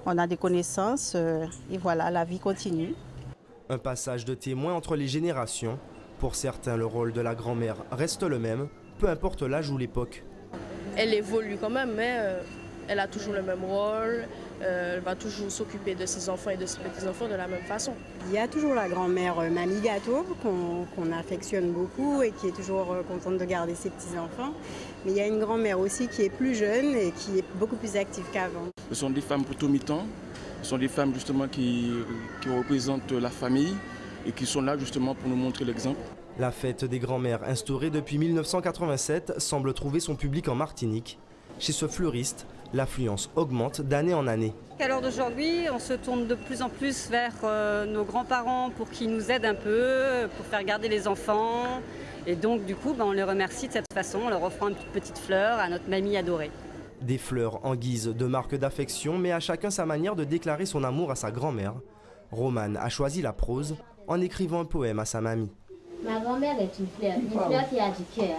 on a des connaissances et voilà, la vie continue. Un passage de témoin entre les générations. Pour certains, le rôle de la grand-mère reste le même, peu importe l'âge ou l'époque. Elle évolue quand même, mais elle a toujours le même rôle. Elle va toujours s'occuper de ses enfants et de ses petits-enfants de la même façon. Il y a toujours la grand-mère Mamie Gâteau qu'on affectionne beaucoup et qui est toujours contente de garder ses petits-enfants. Mais il y a une grand-mère aussi qui est plus jeune et qui est beaucoup plus active qu'avant. Ce sont des femmes plutôt mi-temps. Ce sont des femmes justement qui représentent la famille et qui sont là justement pour nous montrer l'exemple. La fête des grands-mères instaurée depuis 1987 semble trouver son public en Martinique. Chez ce fleuriste, l'affluence augmente d'année en année. À l'heure d'aujourd'hui, on se tourne de plus en plus vers nos grands-parents pour qu'ils nous aident un peu, pour faire garder les enfants. Et donc du coup, on les remercie de cette façon en leur offrant une petite fleur à notre mamie adorée. Des fleurs en guise de marque d'affection, mais à chacun sa manière de déclarer son amour à sa grand-mère. Romane a choisi la prose en écrivant un poème à sa mamie. Ma grand-mère est une fleur qui a du cœur.